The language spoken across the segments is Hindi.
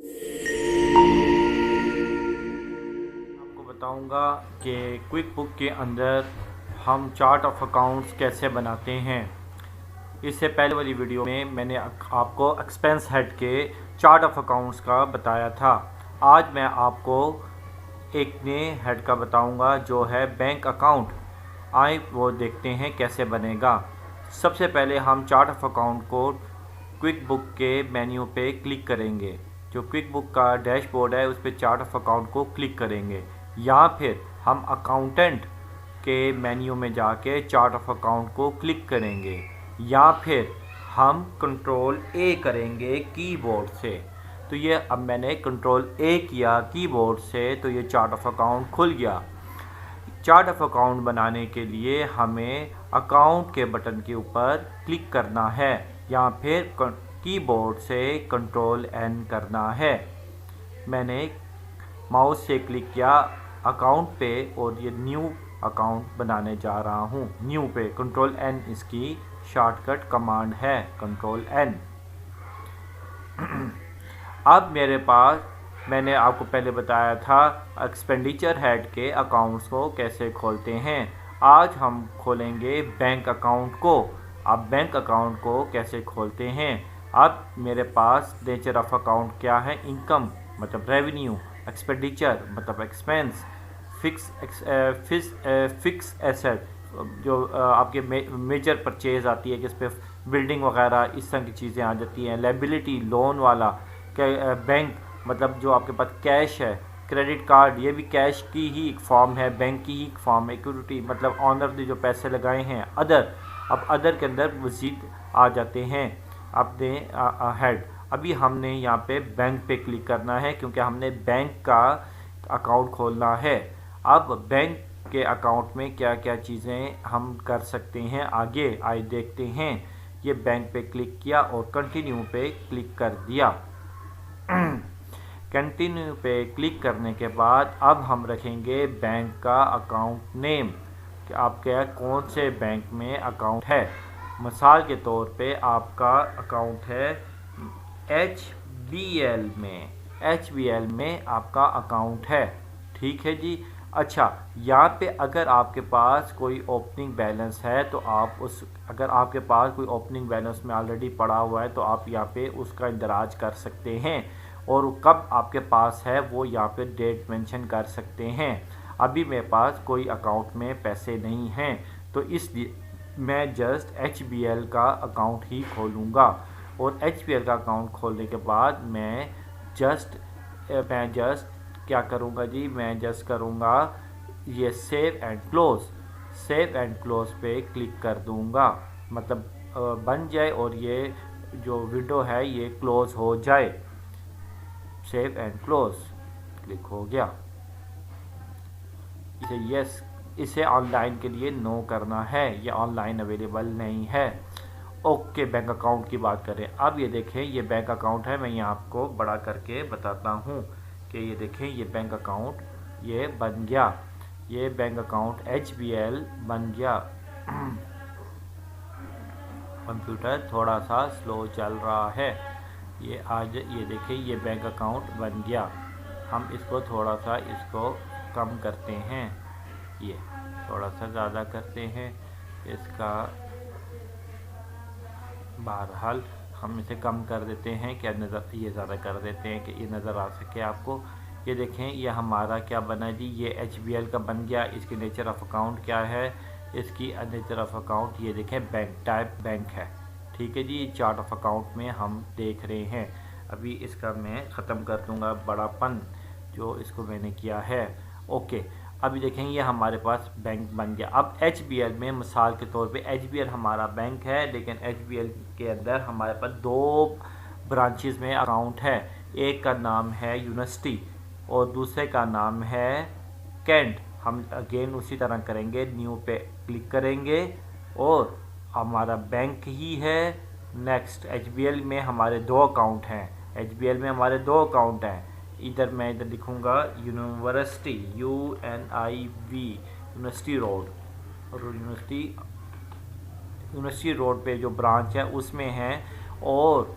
आपको बताऊंगा कि क्विक बुक के अंदर हम चार्ट ऑफ अकाउंट्स कैसे बनाते हैं। इससे पहले वाली वीडियो में मैंने आपको एक्सपेंस हेड के चार्ट ऑफ अकाउंट्स का बताया था। आज मैं आपको एक नए हेड का बताऊंगा जो है बैंक अकाउंट। आए वो देखते हैं कैसे बनेगा। सबसे पहले हम चार्ट ऑफ अकाउंट को क्विक बुक के मेन्यू पे क्लिक करेंगे। जो क्विक बुक का डैशबोर्ड है उस पर चार्ट ऑफ अकाउंट को क्लिक करेंगे, या फिर हम अकाउंटेंट के मेन्यू में जाके चार्ट ऑफ अकाउंट को क्लिक करेंगे, या फिर हम कंट्रोल ए करेंगे कीबोर्ड से। तो ये अब मैंने कंट्रोल ए किया कीबोर्ड से, तो ये चार्ट ऑफ अकाउंट खुल गया। चार्ट ऑफ अकाउंट बनाने के लिए हमें अकाउंट के बटन के ऊपर क्लिक करना है, या फिर कीबोर्ड से कंट्रोल एन करना है। मैंने माउस से क्लिक किया अकाउंट पे और ये न्यू अकाउंट बनाने जा रहा हूँ। न्यू पे कंट्रोल एन इसकी शॉर्टकट कमांड है, कंट्रोल एन। अब मेरे पास, मैंने आपको पहले बताया था एक्सपेंडिचर हेड के अकाउंट्स को कैसे खोलते हैं। आज हम खोलेंगे बैंक अकाउंट को। अब बैंक अकाउंट को कैसे खोलते हैं। अब मेरे पास नेचर ऑफ अकाउंट क्या है, इनकम मतलब रेवेन्यू, एक्सपेंडिचर मतलब एक्सपेंस, फिक्स एसेट जो आपके मेजर परचेज आती है जिस पे बिल्डिंग वगैरह इस तरह की चीज़ें आ जाती हैं, लायबिलिटी लोन वाला, बैंक मतलब जो आपके पास कैश है, क्रेडिट कार्ड ये भी कैश की ही एक फॉर्म है, बैंक की ही एक फॉर्म है, इक्विटी मतलब ऑनर ने जो पैसे लगाए हैं, अदर। अब अदर के अंदर मज़ीद आ जाते हैं अपने हेड। अभी हमने यहाँ पे बैंक पे क्लिक करना है क्योंकि हमने बैंक का अकाउंट खोलना है। अब बैंक के अकाउंट में क्या क्या चीज़ें हम कर सकते हैं आगे आए देखते हैं। ये बैंक पे क्लिक किया और कंटिन्यू पे क्लिक कर दिया। कंटिन्यू पे क्लिक करने के बाद अब हम रखेंगे बैंक का अकाउंट नेम कि आपके कौन से बैंक में अकाउंट है। मिसाल के तौर पे आपका अकाउंट है HBL में, HBL में आपका अकाउंट है, ठीक है जी। अच्छा, यहाँ पे अगर आपके पास कोई ओपनिंग बैलेंस है तो आप अगर आपके पास कोई ओपनिंग बैलेंस में ऑलरेडी पड़ा हुआ है तो आप यहाँ पे उसका इंदराज कर सकते हैं, और कब आपके पास है वो यहाँ पे डेट मेंशन कर सकते हैं। अभी मेरे पास कोई अकाउंट में पैसे नहीं हैं तो इसलिए मैं जस्ट HBL का अकाउंट ही खोलूँगा, और HBL का अकाउंट खोलने के बाद मैं जस्ट क्या करूँगा जी, मैं जस्ट करूँगा ये save and close. Save and close पे क्लिक कर दूँगा, मतलब बन जाए और ये जो विंडो है ये क्लोज़ हो जाए। सेव एंड क्लोज़ क्लिक हो गया। इसे यस, इसे ऑनलाइन के लिए नो करना है, ये ऑनलाइन अवेलेबल नहीं है। ओके, बैंक अकाउंट की बात करें। अब ये देखें ये बैंक अकाउंट है, मैं यहाँ आपको बड़ा करके बताता हूँ कि ये देखें ये बैंक अकाउंट ये बन गया। ये बैंक अकाउंट HBL बन गया। कंप्यूटर थोड़ा सा स्लो चल रहा है। ये देखिए ये बैंक अकाउंट बन गया। हम इसको थोड़ा सा इसको कम करते हैं, ये थोड़ा सा ज़्यादा करते हैं इसका। बहरहाल हम इसे कम कर देते हैं, क्या नज़र ये ज़्यादा कर देते हैं कि ये नज़र आ सके आपको। ये देखें ये हमारा क्या बना जी, ये HBL का बन गया। इसकी नेचर ऑफ अकाउंट क्या है, इसकी नेचर ऑफ अकाउंट ये देखें बैंक टाइप बैंक है, ठीक है जी। चार्ट ऑफ अकाउंट में हम देख रहे हैं। अभी इसका मैं ख़त्म कर दूंगा बड़ापन जो इसको मैंने किया है। ओके, अभी देखेंगे ये हमारे पास बैंक बन गया। अब HBL में मिसाल के तौर पे HBL हमारा बैंक है, लेकिन HBL के अंदर हमारे पास दो ब्रांचेस में अकाउंट है। एक का नाम है यूनिवर्सिटी और दूसरे का नाम है कैंट। हम अगेन उसी तरह करेंगे, न्यू पे क्लिक करेंगे और हमारा बैंक ही है। नेक्स्ट, HBL में हमारे दो अकाउंट हैं, HBL में हमारे दो अकाउंट हैं। इधर मैं इधर लिखूँगा यूनिवर्सिटी, UNIV, यूनिवर्सिटी रोड, और यूनिवर्सिटी रोड पे जो ब्रांच है उसमें है, और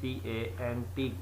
CANT